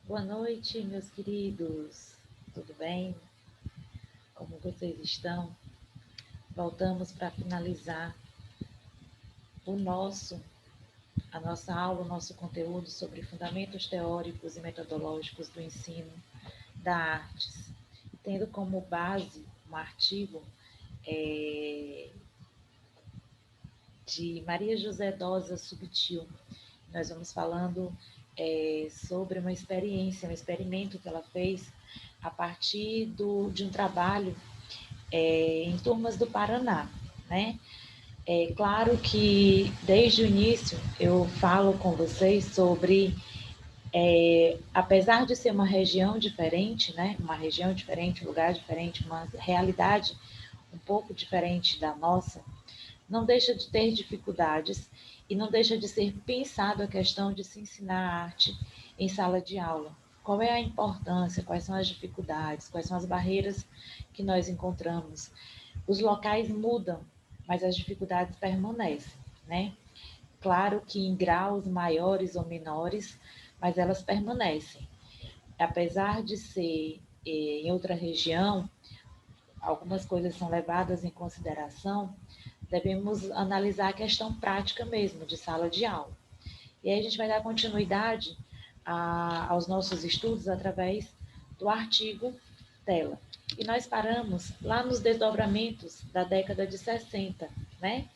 Boa noite, meus queridos. Tudo bem? Como vocês estão? Voltamos para finalizar o nosso, a nossa aula, o nosso conteúdo sobre fundamentos teóricos e metodológicos do ensino da artes, tendo como base um artigo é, de Maria José Dosa Subtil. Nós vamos falando sobre uma experiência, um experimento que ela fez a partir de um trabalho em turmas do Paraná, né? É claro que desde o início eu falo com vocês sobre, apesar de ser uma região diferente, né? Uma região diferente, um lugar diferente, uma realidade um pouco diferente da nossa, não deixa de ter dificuldades e não deixa de ser pensado a questão de se ensinar arte em sala de aula. Qual é a importância, quais são as dificuldades, quais são as barreiras que nós encontramos. Os locais mudam, mas as dificuldades permanecem, né? Claro que em graus maiores ou menores, mas elas permanecem. Apesar de ser em outra região, algumas coisas são levadas em consideração, devemos analisar a questão prática mesmo, de sala de aula. E aí a gente vai dar continuidade aos nossos estudos através do artigo dela. E nós paramos lá nos desdobramentos da década de 60, né?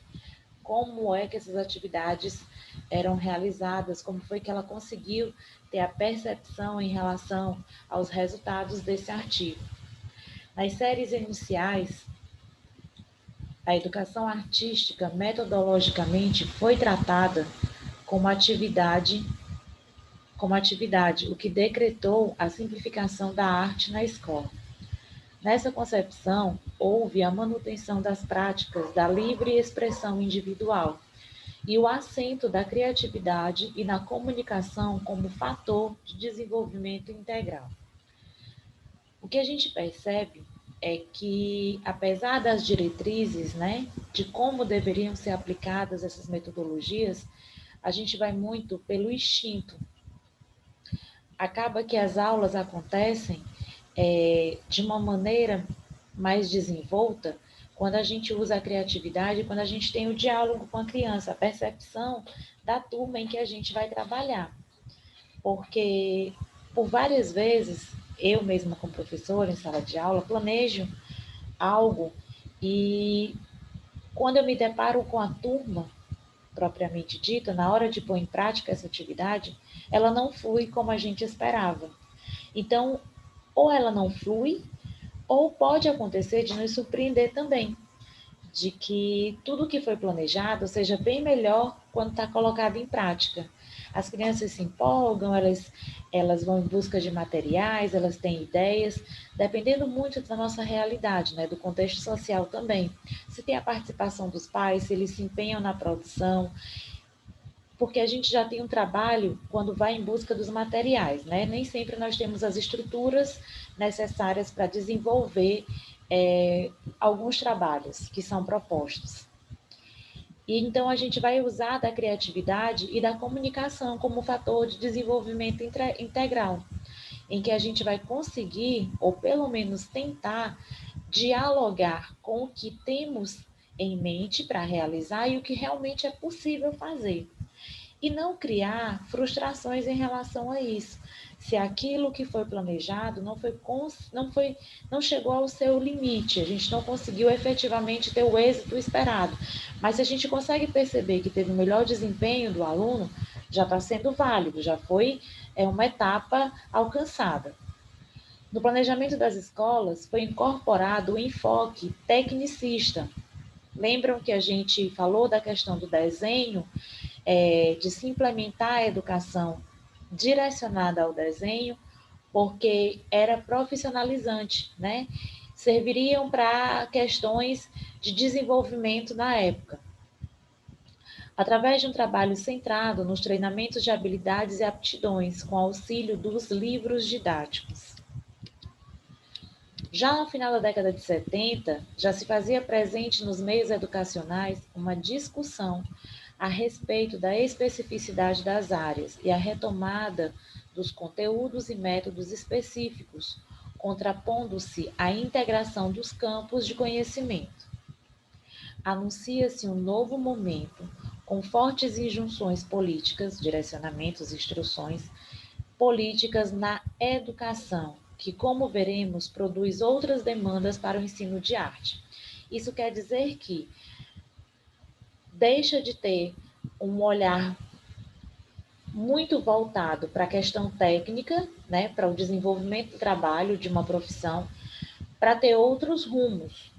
Como é que essas atividades eram realizadas, como foi que ela conseguiu ter a percepção em relação aos resultados desse artigo. Nas séries iniciais, a educação artística metodologicamente foi tratada como atividade, o que decretou a simplificação da arte na escola. Nessa concepção, houve a manutenção das práticas da livre expressão individual e o acento da criatividade e na comunicação como fator de desenvolvimento integral. O que a gente percebe é que, apesar das diretrizes, né, de como deveriam ser aplicadas essas metodologias, a gente vai muito pelo instinto. Acaba que as aulas acontecem de uma maneira mais desenvolta quando a gente usa a criatividade, quando a gente tem o diálogo com a criança, a percepção da turma em que a gente vai trabalhar. Porque, por várias vezes, eu mesma como professora em sala de aula, planejo algo e quando eu me deparo com a turma propriamente dita, na hora de pôr em prática essa atividade, ela não flui como a gente esperava. Então, ou ela não flui, ou pode acontecer de nos surpreender também, de que tudo que foi planejado seja bem melhor quando está colocado em prática. As crianças se empolgam, elas vão em busca de materiais, elas têm ideias, dependendo muito da nossa realidade, né, do contexto social também. Se tem a participação dos pais, se eles se empenham na produção, porque a gente já tem um trabalho quando vai em busca dos materiais, né? Nem sempre nós temos as estruturas necessárias para desenvolver alguns trabalhos que são propostos. E então a gente vai usar da criatividade e da comunicação como fator de desenvolvimento integral, em que a gente vai conseguir, ou pelo menos tentar, dialogar com o que temos em mente para realizar e o que realmente é possível fazer e não criar frustrações em relação a isso. Se aquilo que foi planejado não chegou ao seu limite, a gente não conseguiu efetivamente ter o êxito esperado, mas se a gente consegue perceber que teve o melhor desempenho do aluno, já está sendo válido, já foi uma etapa alcançada. No planejamento das escolas foi incorporado o enfoque tecnicista. Lembram que a gente falou da questão do desenho, de se implementar a educação direcionada ao desenho, porque era profissionalizante, né? Serviriam para questões de desenvolvimento na época. Através de um trabalho centrado nos treinamentos de habilidades e aptidões, com auxílio dos livros didáticos. Já no final da década de 70, já se fazia presente nos meios educacionais uma discussão a respeito da especificidade das áreas e a retomada dos conteúdos e métodos específicos, contrapondo-se à integração dos campos de conhecimento. Anuncia-se um novo momento, com fortes injunções políticas, direcionamentos, instruções políticas na educação, que, como veremos, produz outras demandas para o ensino de arte. Isso quer dizer que deixa de ter um olhar muito voltado para a questão técnica, né, para o desenvolvimento do trabalho de uma profissão, para ter outros rumos.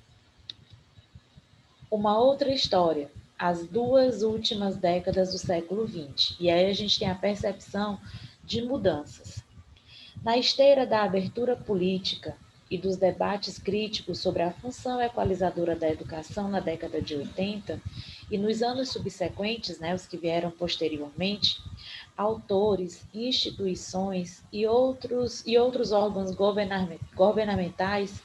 Uma outra história, as duas últimas décadas do século XX. E aí a gente tem a percepção de mudanças. Na esteira da abertura política e dos debates críticos sobre a função equalizadora da educação na década de 80 e nos anos subsequentes, né, os que vieram posteriormente, autores, instituições e outros órgãos governamentais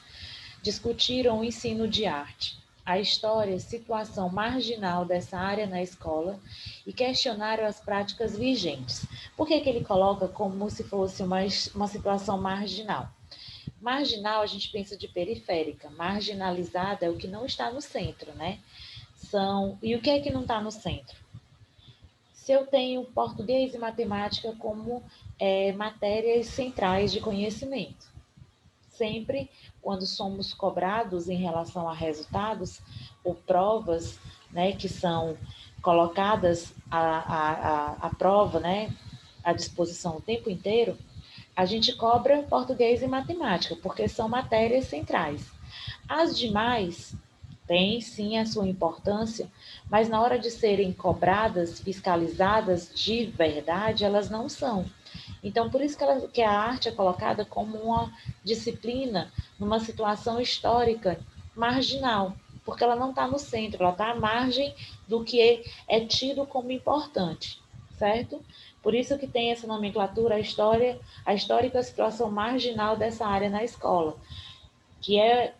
discutiram o ensino de arte, a história e situação marginal dessa área na escola e questionaram as práticas vigentes. Por que ele coloca como se fosse uma situação marginal? Marginal a gente pensa de periférica, marginalizada é o que não está no centro, né? E o que é que não está no centro? Se eu tenho português e matemática como matérias centrais de conhecimento, sempre quando somos cobrados em relação a resultados ou provas, né, que são colocadas à prova, né, à disposição o tempo inteiro, a gente cobra português e matemática, porque são matérias centrais. As demais têm sim a sua importância, mas na hora de serem cobradas, fiscalizadas de verdade, elas não são. Então, por isso que a arte é colocada como uma disciplina numa situação histórica marginal, porque ela não está no centro, ela está à margem do que é tido como importante, certo? Por isso que tem essa nomenclatura, a histórica situação marginal dessa área na escola, que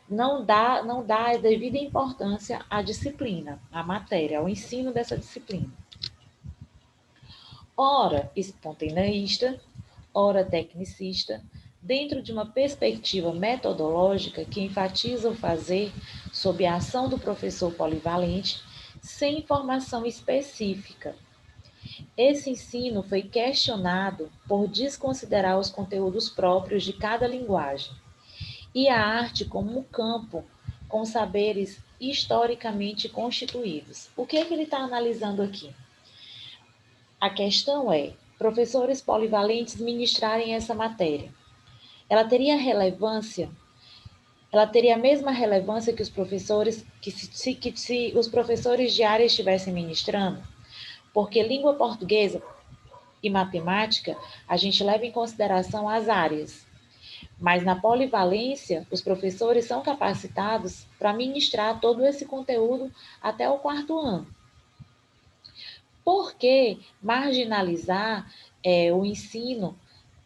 não dá a devida importância à disciplina, à matéria, ao ensino dessa disciplina. Ora espontaneista, ora tecnicista, dentro de uma perspectiva metodológica que enfatiza o fazer sob a ação do professor polivalente, sem formação específica. Esse ensino foi questionado por desconsiderar os conteúdos próprios de cada linguagem e a arte como um campo com saberes historicamente constituídos. O que ele está analisando aqui? A questão é, professores polivalentes ministrarem essa matéria. Ela teria relevância? Ela teria a mesma relevância que os professores, que se os professores de área estivessem ministrando? Porque língua portuguesa e matemática, a gente leva em consideração as áreas. Mas na polivalência, os professores são capacitados para ministrar todo esse conteúdo até o 4º ano. Por que marginalizar o ensino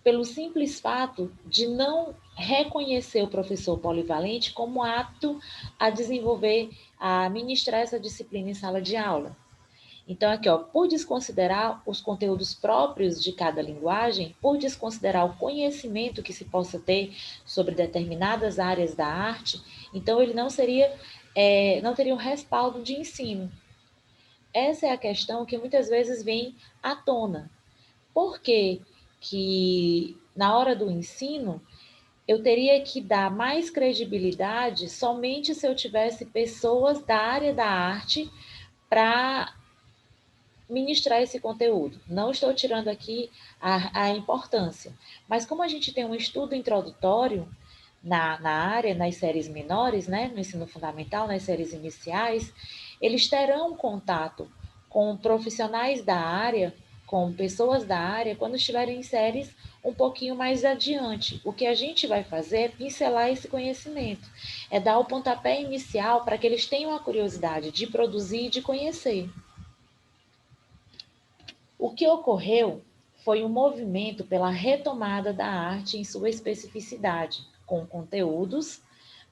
pelo simples fato de não reconhecer o professor polivalente como apto a desenvolver, a ministrar essa disciplina em sala de aula? Então, aqui, ó, por desconsiderar os conteúdos próprios de cada linguagem, por desconsiderar o conhecimento que se possa ter sobre determinadas áreas da arte, então ele não teria um respaldo de ensino. Essa é a questão que muitas vezes vem à tona. Por que na hora do ensino eu teria que dar mais credibilidade somente se eu tivesse pessoas da área da arte para ministrar esse conteúdo? Não estou tirando aqui a importância, mas como a gente tem um estudo introdutório na área, nas séries menores, né, no ensino fundamental, nas séries iniciais, eles terão contato com profissionais da área, com pessoas da área, quando estiverem em séries um pouquinho mais adiante. O que a gente vai fazer é pincelar esse conhecimento, é dar o pontapé inicial para que eles tenham a curiosidade de produzir e de conhecer. O que ocorreu foi um movimento pela retomada da arte em sua especificidade, com conteúdos,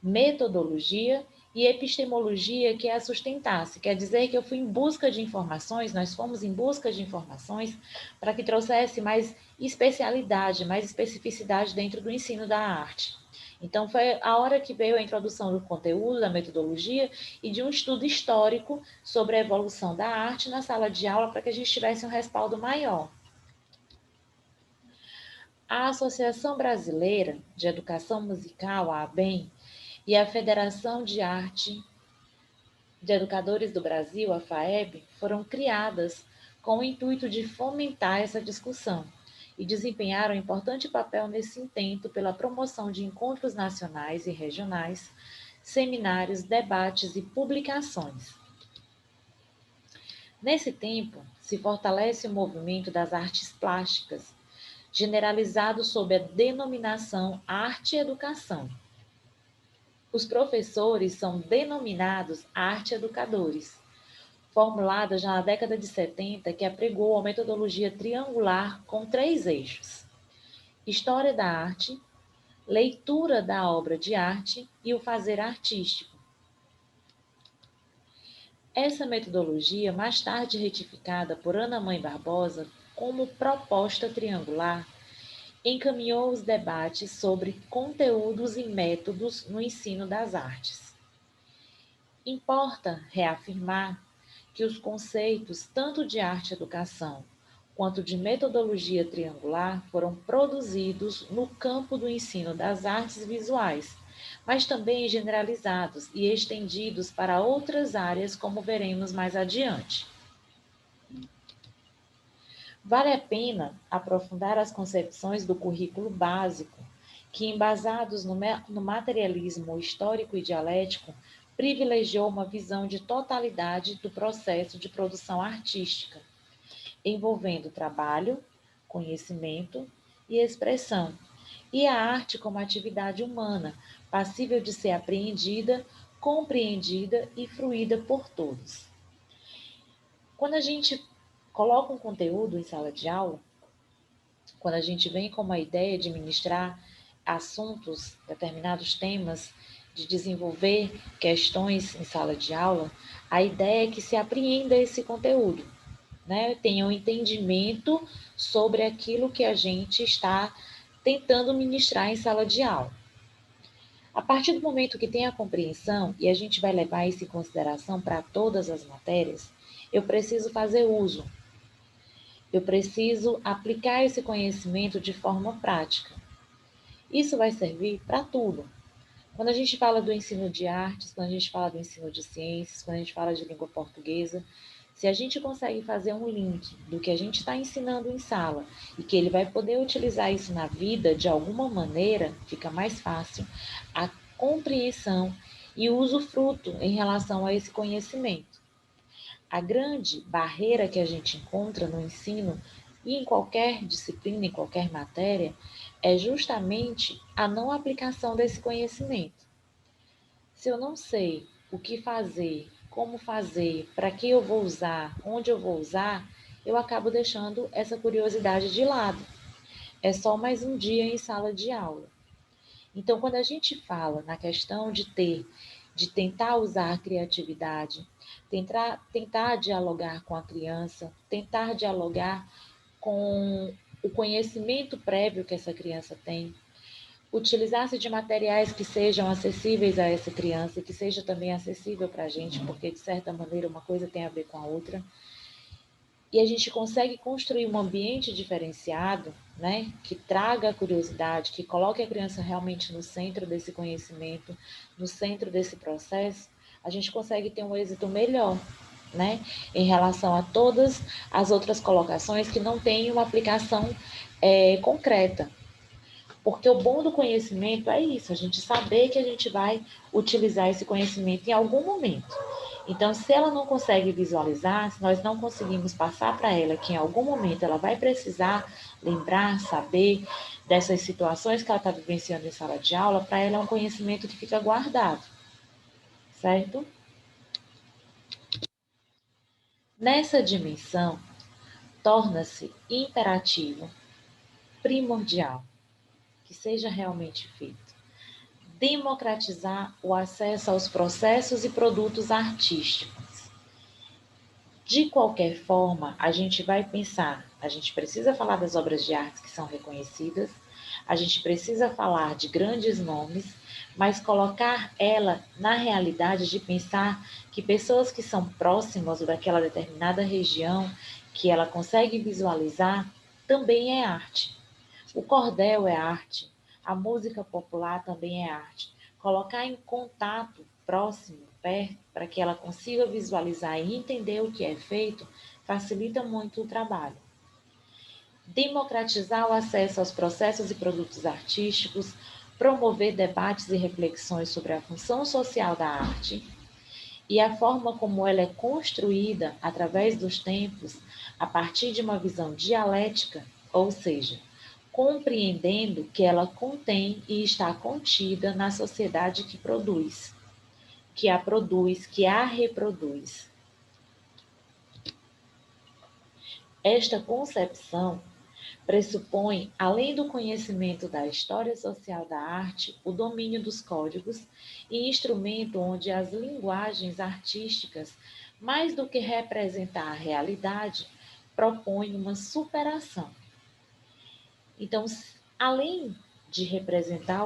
metodologia e epistemologia, que é a sustentar-se. Quer dizer que eu fui em busca de informações, nós fomos em busca de informações para que trouxesse mais especialidade, mais especificidade dentro do ensino da arte. Então, foi a hora que veio a introdução do conteúdo, da metodologia e de um estudo histórico sobre a evolução da arte na sala de aula para que a gente tivesse um respaldo maior. A Associação Brasileira de Educação Musical, a ABEM, e a Federação de Arte de Educadores do Brasil, a FAEB, foram criadas com o intuito de fomentar essa discussão e desempenharam um importante papel nesse intento pela promoção de encontros nacionais e regionais, seminários, debates e publicações. Nesse tempo, se fortalece o movimento das artes plásticas, generalizado sob a denominação arte e educação. Os professores são denominados arte-educadores, formulada já na década de 70, que apregou a metodologia triangular com 3 eixos: história da arte, leitura da obra de arte e o fazer artístico. Essa metodologia, mais tarde retificada por Ana Mãe Barbosa como proposta triangular, encaminhou os debates sobre conteúdos e métodos no ensino das artes. Importa reafirmar que os conceitos tanto de arte-educação quanto de metodologia triangular foram produzidos no campo do ensino das artes visuais, mas também generalizados e estendidos para outras áreas, como veremos mais adiante. Vale a pena aprofundar as concepções do currículo básico, que, embasados no materialismo histórico e dialético, privilegiou uma visão de totalidade do processo de produção artística, envolvendo trabalho, conhecimento e expressão, e a arte como atividade humana, passível de ser apreendida, compreendida e fruída por todos. Quando a gente coloca um conteúdo em sala de aula, quando a gente vem com uma ideia de ministrar assuntos, determinados temas, de desenvolver questões em sala de aula, a ideia é que se apreenda esse conteúdo, né? Tenha um entendimento sobre aquilo que a gente está tentando ministrar em sala de aula. A partir do momento que tem a compreensão, e a gente vai levar isso em consideração para todas as matérias, eu preciso fazer uso. Eu preciso aplicar esse conhecimento de forma prática. Isso vai servir para tudo. Quando a gente fala do ensino de artes, quando a gente fala do ensino de ciências, quando a gente fala de língua portuguesa, se a gente consegue fazer um link do que a gente está ensinando em sala e que ele vai poder utilizar isso na vida de alguma maneira, fica mais fácil a compreensão e o usufruto em relação a esse conhecimento. A grande barreira que a gente encontra no ensino e em qualquer disciplina, em qualquer matéria, é justamente a não aplicação desse conhecimento. Se eu não sei o que fazer, como fazer, para que eu vou usar, onde eu vou usar, eu acabo deixando essa curiosidade de lado. É só mais um dia em sala de aula. Então, quando a gente fala na questão de tentar usar a criatividade, tentar dialogar com a criança, tentar dialogar com o conhecimento prévio que essa criança tem, utilizar-se de materiais que sejam acessíveis a essa criança e que seja também acessível para a gente, porque de certa maneira uma coisa tem a ver com a outra. E a gente consegue construir um ambiente diferenciado, né, que traga a curiosidade, que coloque a criança realmente no centro desse conhecimento, no centro desse processo, a gente consegue ter um êxito melhor, né, em relação a todas as outras colocações que não têm uma aplicação concreta. Porque o bom do conhecimento é isso, a gente saber que a gente vai utilizar esse conhecimento em algum momento. Então, se ela não consegue visualizar, se nós não conseguimos passar para ela que em algum momento ela vai precisar lembrar, saber dessas situações que ela está vivenciando em sala de aula, para ela é um conhecimento que fica guardado, certo? Nessa dimensão, torna-se imperativo, primordial, que seja realmente feito democratizar o acesso aos processos e produtos artísticos. De qualquer forma, a gente vai pensar, a gente precisa falar das obras de arte que são reconhecidas, a gente precisa falar de grandes nomes, mas colocar ela na realidade de pensar que pessoas que são próximas daquela determinada região, que ela consegue visualizar, também é arte. O cordel é arte, a música popular também é arte. Colocar em contato próximo, perto, para que ela consiga visualizar e entender o que é feito, facilita muito o trabalho. Democratizar o acesso aos processos e produtos artísticos, promover debates e reflexões sobre a função social da arte e a forma como ela é construída através dos tempos, a partir de uma visão dialética, ou seja, compreendendo que ela contém e está contida na sociedade que produz, que a reproduz. Esta concepção pressupõe, além do conhecimento da história social da arte, o domínio dos códigos e instrumento onde as linguagens artísticas, mais do que representar a realidade, propõem uma superação. Então, além de representar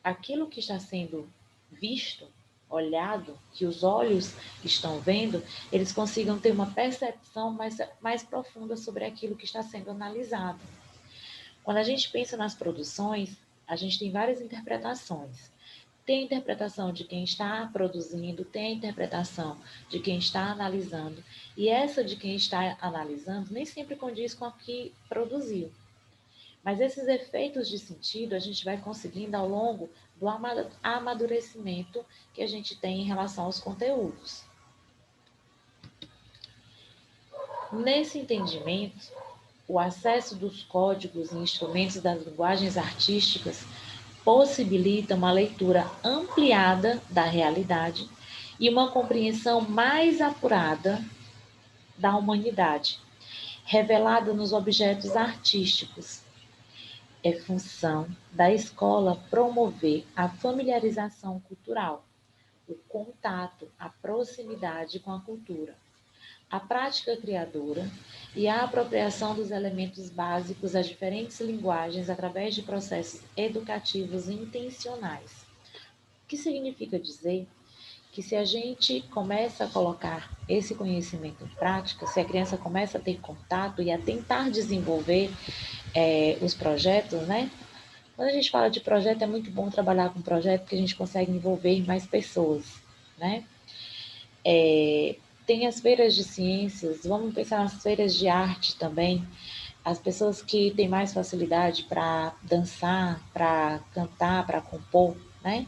aquilo que está sendo visto, olhado, que os olhos estão vendo, eles consigam ter uma percepção mais profunda sobre aquilo que está sendo analisado. Quando a gente pensa nas produções, a gente tem várias interpretações. Tem a interpretação de quem está produzindo, tem a interpretação de quem está analisando, e essa de quem está analisando nem sempre condiz com a que produziu. Mas esses efeitos de sentido a gente vai conseguindo ao longo do amadurecimento que a gente tem em relação aos conteúdos. Nesse entendimento, o acesso dos códigos e instrumentos das linguagens artísticas possibilita uma leitura ampliada da realidade e uma compreensão mais apurada da humanidade, revelada nos objetos artísticos. É função da escola promover a familiarização cultural, o contato, a proximidade com a cultura, a prática criadora e a apropriação dos elementos básicos das diferentes linguagens através de processos educativos intencionais. O que significa dizer que se a gente começa a colocar esse conhecimento em prática, se a criança começa a ter contato e a tentar desenvolver os projetos, né? Quando a gente fala de projeto, é muito bom trabalhar com projeto porque a gente consegue envolver mais pessoas, né? Tem as feiras de ciências, vamos pensar nas feiras de arte também. As pessoas que têm mais facilidade para dançar, para cantar, para compor, né?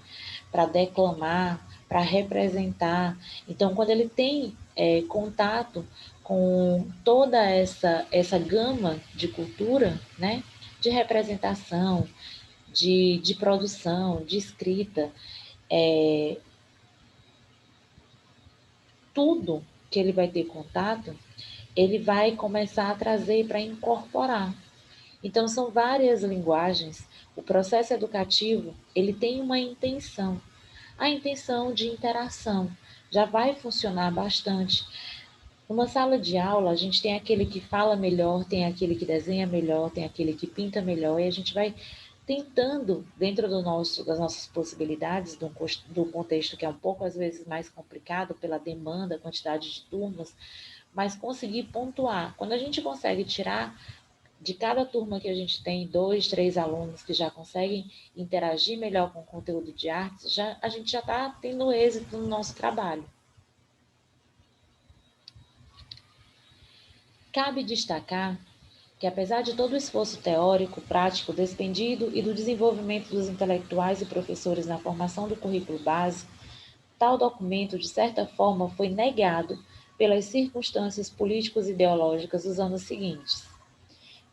Para declamar, para representar. Então, quando ele tem contato com toda essa gama de cultura, né? De representação, de produção, de escrita, tudo que ele vai ter contato, ele vai começar a trazer para incorporar. Então, são várias linguagens. O processo educativo, ele tem uma intenção. A intenção de interação já vai funcionar bastante. Numa sala de aula, a gente tem aquele que fala melhor, tem aquele que desenha melhor, tem aquele que pinta melhor, e a gente vai tentando, dentro das nossas possibilidades, do contexto que é um pouco, às vezes, mais complicado pela demanda, quantidade de turmas, mas conseguir pontuar. Quando a gente consegue tirar de cada turma que a gente tem, 2, 3 alunos que já conseguem interagir melhor com o conteúdo de artes, a gente já está tendo êxito no nosso trabalho. Cabe destacar que, apesar de todo o esforço teórico, prático, despendido e do desenvolvimento dos intelectuais e professores na formação do currículo básico, tal documento, de certa forma, foi negado pelas circunstâncias políticos ideológicas dos anos seguintes.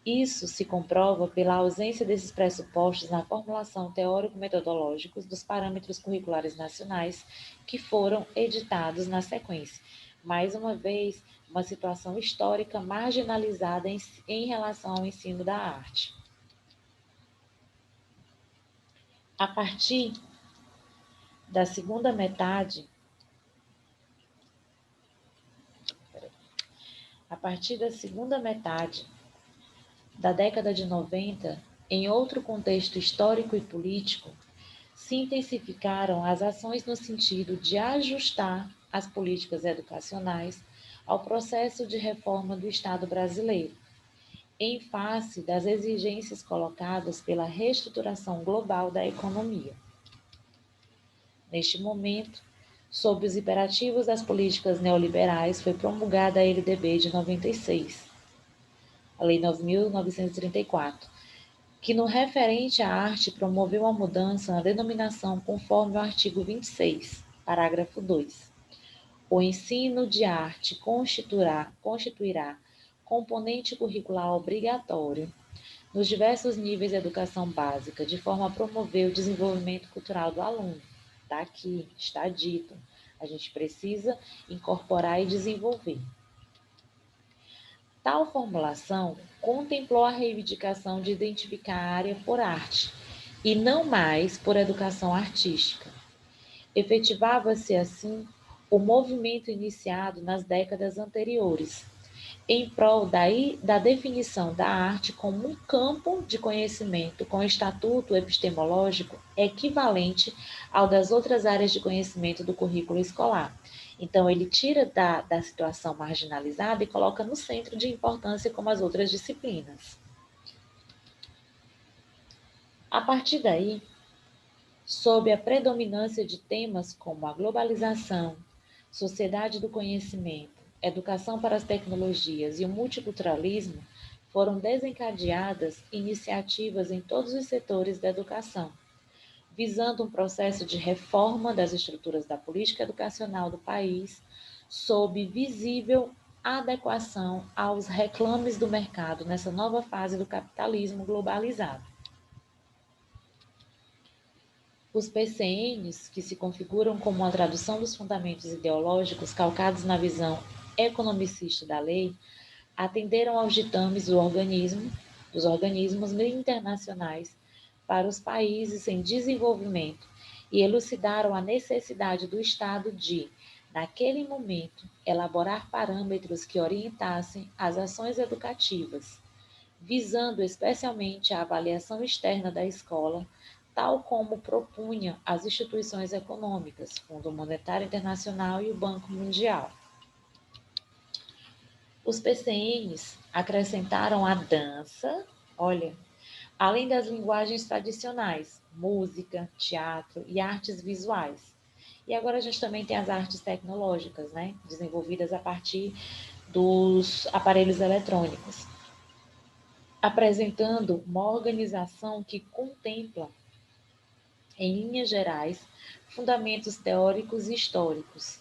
Isso se comprova pela ausência desses pressupostos na formulação teórico-metodológicos dos parâmetros curriculares nacionais que foram editados na sequência. Mais uma vez, uma situação histórica marginalizada em relação ao ensino da arte. A partir da segunda metade a partir da segunda metade da década de 90, em outro contexto histórico e político, se intensificaram as ações no sentido de ajustar as políticas educacionais ao processo de reforma do Estado brasileiro, em face das exigências colocadas pela reestruturação global da economia. Neste momento, sob os imperativos das políticas neoliberais, foi promulgada a LDB de 96, a Lei 9.934, que no referente à arte promoveu a mudança na denominação conforme o artigo 26, parágrafo 2. O ensino de arte constituirá componente curricular obrigatório nos diversos níveis de educação básica, de forma a promover o desenvolvimento cultural do aluno. Está aqui, está dito. A gente precisa incorporar e desenvolver. Tal formulação contemplou a reivindicação de identificar a área por arte, e não mais por educação artística. Efetivava-se, assim, o movimento iniciado nas décadas anteriores, em prol da definição da arte como um campo de conhecimento com estatuto epistemológico equivalente ao das outras áreas de conhecimento do currículo escolar. Então, ele tira da situação marginalizada e coloca no centro de importância como as outras disciplinas. A partir daí, sob a predominância de temas como a globalização, sociedade do conhecimento, educação para as tecnologias e o multiculturalismo, foram desencadeadas iniciativas em todos os setores da educação, visando um processo de reforma das estruturas da política educacional do país, sob visível adequação aos reclames do mercado nessa nova fase do capitalismo globalizado. Os PCNs, que se configuram como uma tradução dos fundamentos ideológicos calcados na visão economicista da lei, atenderam aos ditames dos organismos internacionais para os países em desenvolvimento e elucidaram a necessidade do Estado de, naquele momento, elaborar parâmetros que orientassem as ações educativas, visando especialmente a avaliação externa da escola, tal como propunha as instituições econômicas, Fundo Monetário Internacional e o Banco Mundial. Os PCNs acrescentaram a dança, olha, além das linguagens tradicionais, música, teatro e artes visuais. E agora a gente também tem as artes tecnológicas, né, desenvolvidas a partir dos aparelhos eletrônicos, apresentando uma organização que contempla, em linhas gerais, fundamentos teóricos e históricos,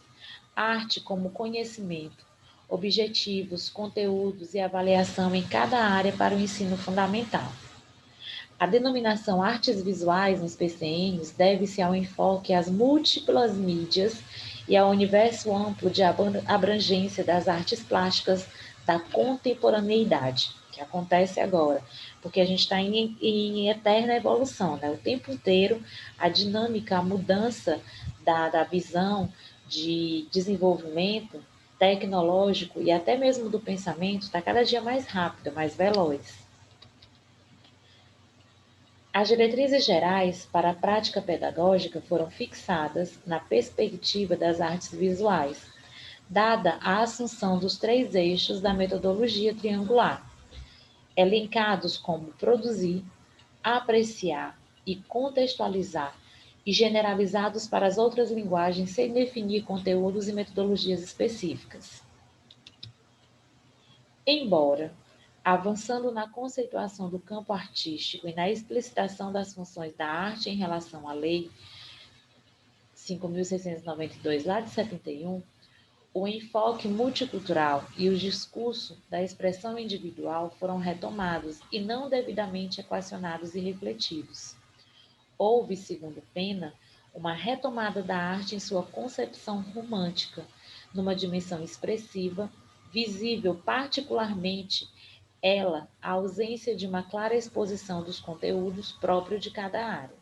arte como conhecimento, objetivos, conteúdos e avaliação em cada área para o ensino fundamental. A denominação artes visuais nos PCNs deve-se ao enfoque às múltiplas mídias e ao universo amplo de abrangência das artes plásticas da contemporaneidade, que acontece agora, porque a gente está em eterna evolução, né? O tempo inteiro a dinâmica, a mudança da visão de desenvolvimento tecnológico e até mesmo do pensamento está cada dia mais rápida, mais veloz. As diretrizes gerais para a prática pedagógica foram fixadas na perspectiva das artes visuais, dada a assunção dos 3 eixos da metodologia triangular, elencados como produzir, apreciar e contextualizar, e generalizados para as outras linguagens sem definir conteúdos e metodologias específicas. Embora, avançando na conceituação do campo artístico e na explicitação das funções da arte em relação à Lei 5.692, lá de 71, o enfoque multicultural e o discurso da expressão individual foram retomados e não devidamente equacionados e refletidos. Houve, segundo Pena, uma retomada da arte em sua concepção romântica, numa dimensão expressiva, visível particularmente ela a ausência de uma clara exposição dos conteúdos próprios de cada área.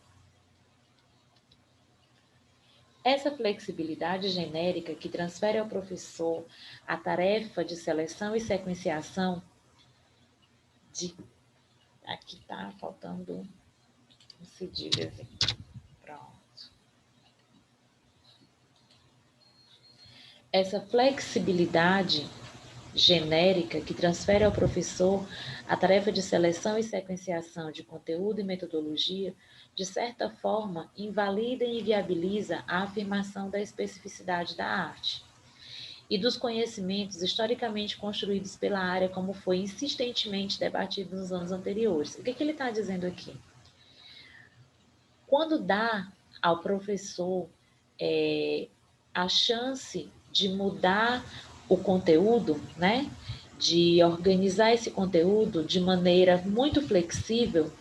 Essa flexibilidade genérica que transfere ao professor a tarefa de seleção e sequenciação de... Aqui está faltando um cedilhazinho. Pronto. Essa flexibilidade genérica que transfere ao professor a tarefa de seleção e sequenciação de conteúdo e metodologia, de certa forma, invalida e inviabiliza a afirmação da especificidade da arte e dos conhecimentos historicamente construídos pela área, como foi insistentemente debatido nos anos anteriores. O que ele está dizendo aqui? Quando dá ao professor a chance de mudar o conteúdo, né? De organizar esse conteúdo de maneira muito flexível,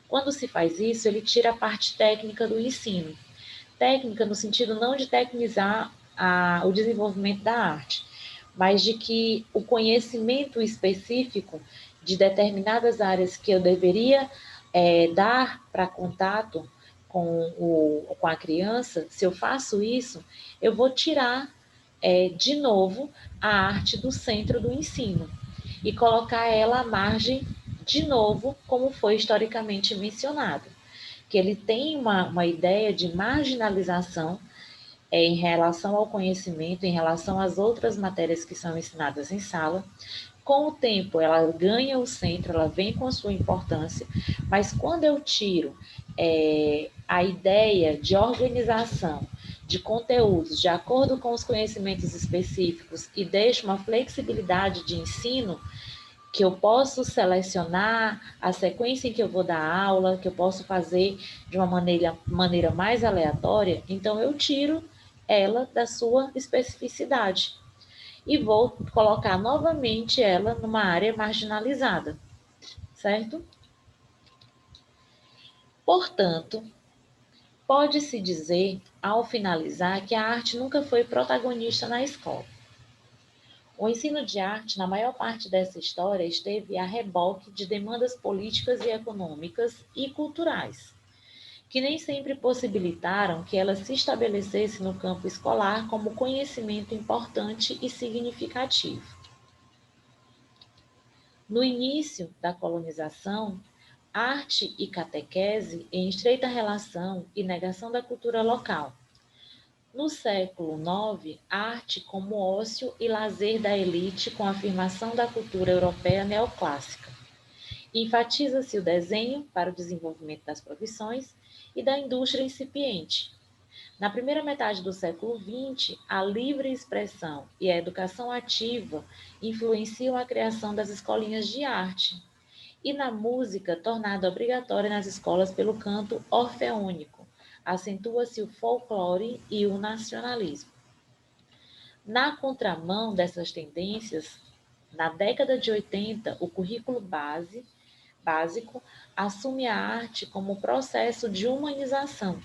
quando se faz isso, ele tira a parte técnica do ensino. Técnica no sentido não de tecnizar o desenvolvimento da arte, mas de que o conhecimento específico de determinadas áreas que eu deveria dar para contato com a criança, se eu faço isso, eu vou tirar de novo a arte do centro do ensino e colocar ela à margem de novo, como foi historicamente mencionado, que ele tem uma ideia de marginalização em relação ao conhecimento, em relação às outras matérias que são ensinadas em sala. Com o tempo, ela ganha o centro, ela vem com a sua importância, mas quando eu tiro a ideia de organização de conteúdos de acordo com os conhecimentos específicos e deixo uma flexibilidade de ensino, que eu posso selecionar a sequência em que eu vou dar aula, que eu posso fazer de uma maneira mais aleatória, então eu tiro ela da sua especificidade e vou colocar novamente ela numa área marginalizada, certo? Portanto, pode-se dizer, ao finalizar, que a arte nunca foi protagonista na escola. O ensino de arte, na maior parte dessa história, esteve a reboque de demandas políticas e econômicas e culturais, que nem sempre possibilitaram que ela se estabelecesse no campo escolar como conhecimento importante e significativo. No início da colonização, arte e catequese em estreita relação e negação da cultura local. No século IX, arte como ócio e lazer da elite com a afirmação da cultura europeia neoclássica. Enfatiza-se o desenho para o desenvolvimento das profissões e da indústria incipiente. Na primeira metade do século XX, a livre expressão e a educação ativa influenciam a criação das escolinhas de arte, e na música, tornada obrigatória nas escolas pelo canto orfeônico, acentua-se o folclore e o nacionalismo. Na contramão dessas tendências, na década de 80, o currículo básico assume a arte como processo de humanização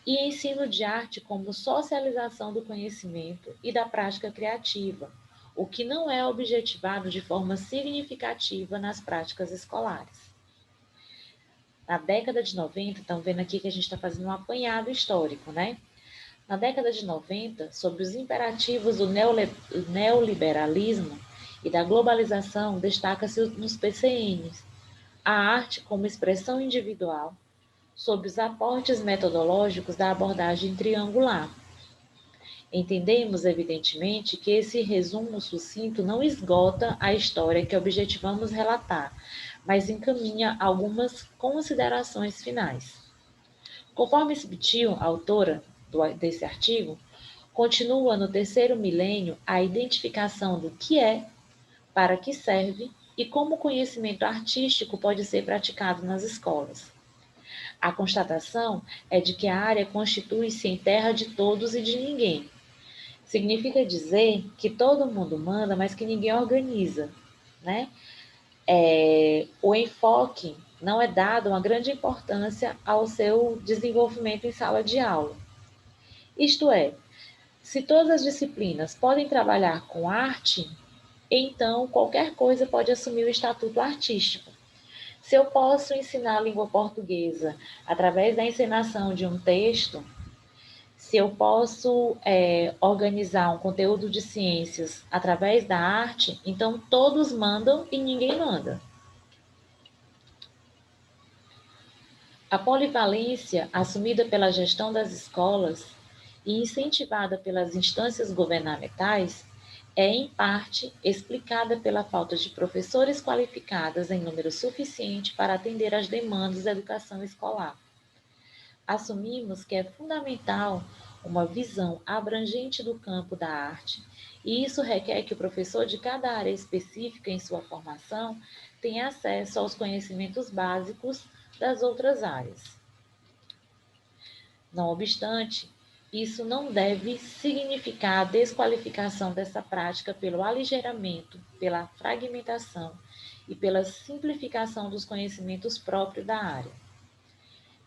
e ensino de arte como socialização do conhecimento e da prática criativa, o que não é objetivado de forma significativa nas práticas escolares. Na década de 90, estão vendo aqui que a gente está fazendo um apanhado histórico, né? Na década de 90, sob os imperativos do neoliberalismo e da globalização, destaca-se nos PCNs a arte como expressão individual, sob os aportes metodológicos da abordagem triangular. Entendemos, evidentemente, que esse resumo sucinto não esgota a história que objetivamos relatar, mas encaminha algumas considerações finais. Conforme Subtil, autora desse artigo, continua no terceiro milênio a identificação do que é, para que serve e como o conhecimento artístico pode ser praticado nas escolas. A constatação é de que a área constitui-se em terra de todos e de ninguém. Significa dizer que todo mundo manda, mas que ninguém organiza, né? O enfoque não é dado uma grande importância ao seu desenvolvimento em sala de aula. Isto é, se todas as disciplinas podem trabalhar com arte, então qualquer coisa pode assumir o estatuto artístico. Se eu posso ensinar a língua portuguesa através da encenação de um texto, Se eu posso organizar um conteúdo de ciências através da arte, então todos mandam e ninguém manda. A polivalência assumida pela gestão das escolas e incentivada pelas instâncias governamentais é, em parte, explicada pela falta de professores qualificados em número suficiente para atender às demandas da educação escolar. Assumimos que é fundamental uma visão abrangente do campo da arte, e isso requer que o professor de cada área específica em sua formação tenha acesso aos conhecimentos básicos das outras áreas. Não obstante, isso não deve significar a desqualificação dessa prática pelo aligeiramento, pela fragmentação e pela simplificação dos conhecimentos próprios da área.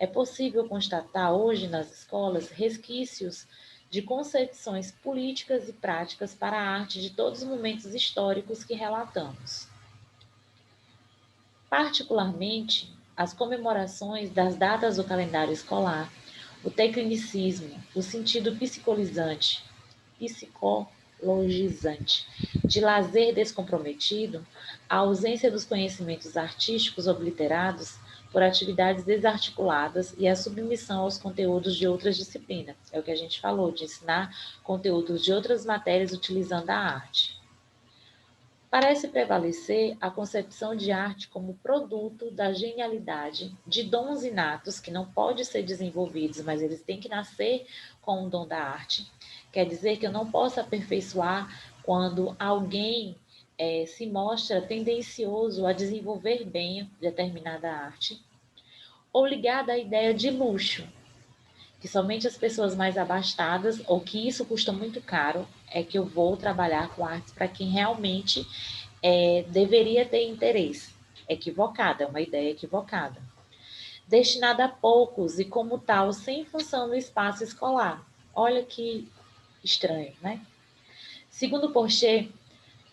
É possível constatar hoje nas escolas resquícios de concepções políticas e práticas para a arte de todos os momentos históricos que relatamos. Particularmente, as comemorações das datas do calendário escolar, o tecnicismo, o sentido psicologizante, de lazer descomprometido, a ausência dos conhecimentos artísticos obliterados por atividades desarticuladas e a submissão aos conteúdos de outras disciplinas. É o que a gente falou, de ensinar conteúdos de outras matérias utilizando a arte. Parece prevalecer a concepção de arte como produto da genialidade, de dons inatos que não podem ser desenvolvidos, mas eles têm que nascer com o dom da arte. Quer dizer que eu não posso aperfeiçoar quando alguém se mostra tendencioso a desenvolver bem determinada arte, ou ligada à ideia de luxo, que somente as pessoas mais abastadas, ou que isso custa muito caro, é que eu vou trabalhar com artes para quem realmente deveria ter interesse. Equivocada, é uma ideia equivocada. Destinada a poucos e, como tal, sem função no espaço escolar. Olha que estranho, né? Segundo Porcher,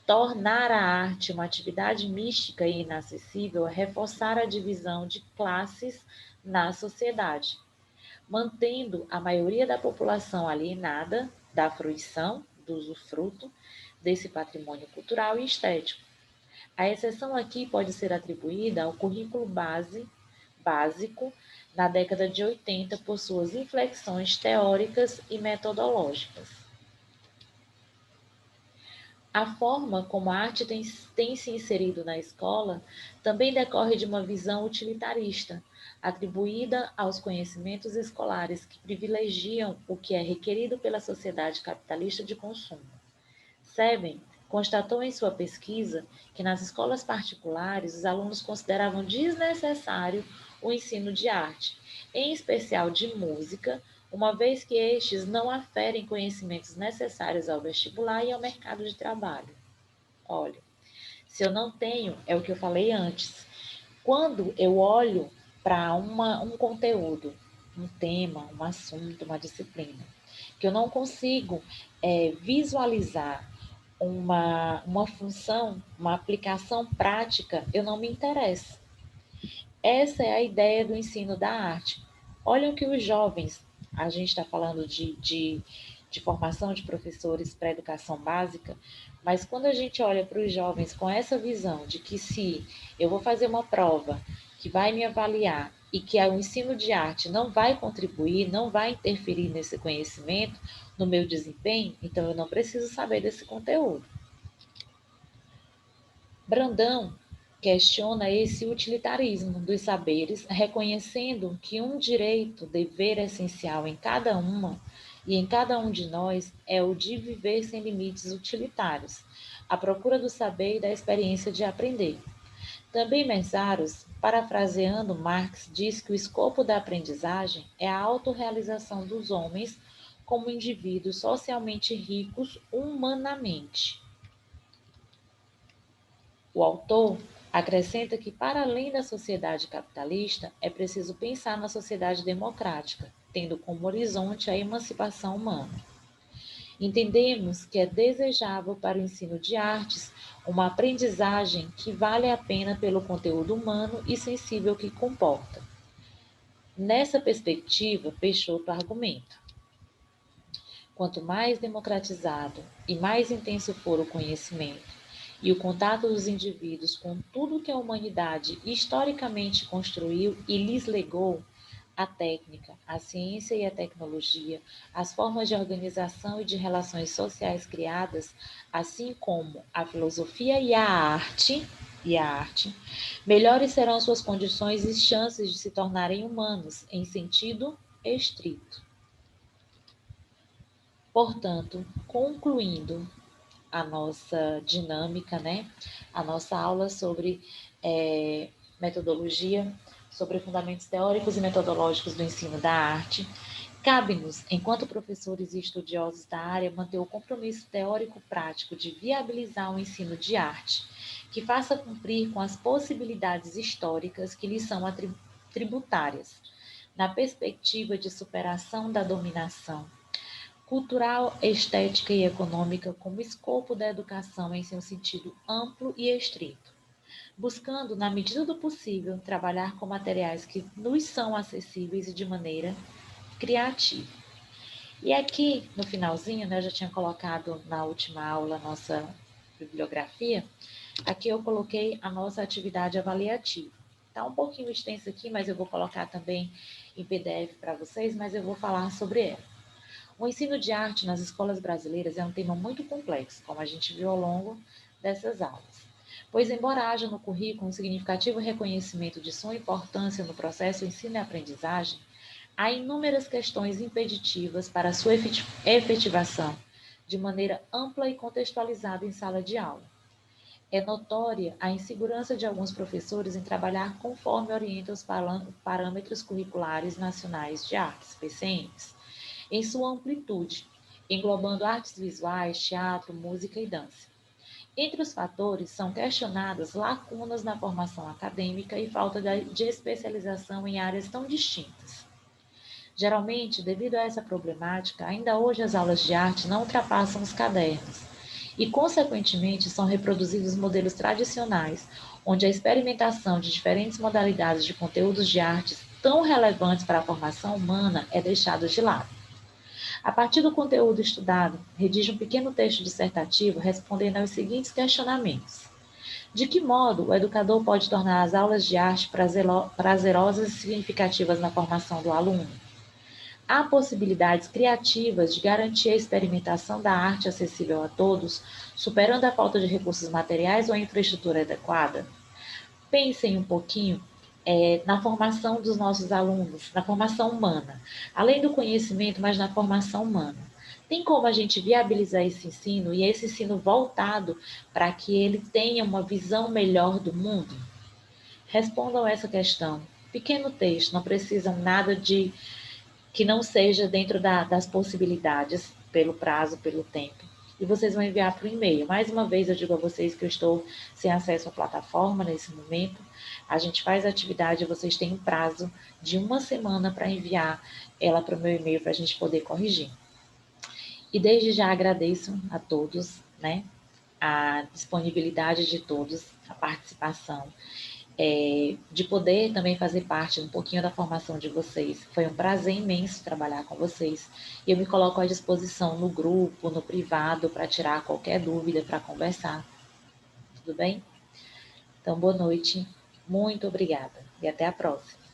tornar a arte uma atividade mística e inacessível é reforçar a divisão de classes na sociedade, mantendo a maioria da população alienada da fruição, do usufruto desse patrimônio cultural e estético. A exceção aqui pode ser atribuída ao currículo básico na década de 80 por suas inflexões teóricas e metodológicas. A forma como a arte tem se inserido na escola também decorre de uma visão utilitarista, atribuída aos conhecimentos escolares que privilegiam o que é requerido pela sociedade capitalista de consumo. Seven constatou em sua pesquisa que nas escolas particulares os alunos consideravam desnecessário o ensino de arte, em especial de música, uma vez que estes não aferem conhecimentos necessários ao vestibular e ao mercado de trabalho. Olha, se eu não tenho, é o que eu falei antes, quando eu olho para um conteúdo, um tema, um assunto, uma disciplina, que eu não consigo visualizar uma função, uma aplicação prática, eu não me interesso. Essa é a ideia do ensino da arte. Olha o que os jovens, a gente está falando de formação de professores para a educação básica, mas quando a gente olha para os jovens com essa visão de que se eu vou fazer uma prova que vai me avaliar e que o ensino de arte não vai contribuir, não vai interferir nesse conhecimento, no meu desempenho, então eu não preciso saber desse conteúdo. Brandão questiona esse utilitarismo dos saberes, reconhecendo que um direito, dever essencial em cada uma e em cada um de nós é o de viver sem limites utilitários, à procura do saber e da experiência de aprender. Também Meszaros, parafraseando Marx, diz que o escopo da aprendizagem é a autorrealização dos homens como indivíduos socialmente ricos humanamente. O autor acrescenta que, para além da sociedade capitalista, é preciso pensar na sociedade democrática, tendo como horizonte a emancipação humana. Entendemos que é desejável para o ensino de artes uma aprendizagem que vale a pena pelo conteúdo humano e sensível que comporta. Nessa perspectiva, Peixoto argumenta. Quanto mais democratizado e mais intenso for o conhecimento e o contato dos indivíduos com tudo que a humanidade historicamente construiu e lhes legou, a técnica, a ciência e a tecnologia, as formas de organização e de relações sociais criadas, assim como a filosofia e a arte, melhores serão suas condições e chances de se tornarem humanos em sentido estrito. Portanto, concluindo a nossa dinâmica, né? A nossa aula sobre metodologia, sobre fundamentos teóricos e metodológicos do ensino da arte. Cabe-nos, enquanto professores e estudiosos da área, manter o compromisso teórico-prático de viabilizar o ensino de arte, que faça cumprir com as possibilidades históricas que lhe são tributárias, na perspectiva de superação da dominação cultural, estética e econômica como escopo da educação em seu sentido amplo e estrito, buscando, na medida do possível, trabalhar com materiais que nos são acessíveis e de maneira criativa. E aqui, no finalzinho, né, eu já tinha colocado na última aula a nossa bibliografia, aqui eu coloquei a nossa atividade avaliativa. Está um pouquinho extenso aqui, mas eu vou colocar também em PDF para vocês, mas eu vou falar sobre ela. O ensino de arte nas escolas brasileiras é um tema muito complexo, como a gente viu ao longo dessas aulas. Pois, embora haja no currículo um significativo reconhecimento de sua importância no processo de ensino e aprendizagem, há inúmeras questões impeditivas para a sua efetivação de maneira ampla e contextualizada em sala de aula. É notória a insegurança de alguns professores em trabalhar conforme orientam os parâmetros curriculares nacionais de artes, PCNs, em sua amplitude, englobando artes visuais, teatro, música e dança. Entre os fatores são questionadas lacunas na formação acadêmica e falta de especialização em áreas tão distintas. Geralmente, devido a essa problemática, ainda hoje as aulas de arte não ultrapassam os cadernos e, consequentemente, são reproduzidos modelos tradicionais, onde a experimentação de diferentes modalidades de conteúdos de artes tão relevantes para a formação humana é deixada de lado. A partir do conteúdo estudado, redige um pequeno texto dissertativo respondendo aos seguintes questionamentos. De que modo o educador pode tornar as aulas de arte prazerosas e significativas na formação do aluno? Há possibilidades criativas de garantir a experimentação da arte acessível a todos, superando a falta de recursos materiais ou a infraestrutura adequada? Pensem um pouquinho na formação dos nossos alunos, na formação humana, além do conhecimento, mas na formação humana. Tem como a gente viabilizar esse ensino e esse ensino voltado para que ele tenha uma visão melhor do mundo? Respondam essa questão. Pequeno texto, não precisam nada de que não seja dentro das possibilidades, pelo prazo, pelo tempo. E vocês vão enviar para o e-mail. Mais uma vez, eu digo a vocês que eu estou sem acesso à plataforma nesse momento. A gente faz a atividade, vocês têm um prazo de uma semana para enviar ela para o meu e-mail para a gente poder corrigir. E desde já agradeço a todos, né? A disponibilidade de todos, a participação de poder também fazer parte um pouquinho da formação de vocês. Foi um prazer imenso trabalhar com vocês. E eu me coloco à disposição no grupo, no privado, para tirar qualquer dúvida, para conversar. Tudo bem? Então, boa noite. Muito obrigada e até a próxima.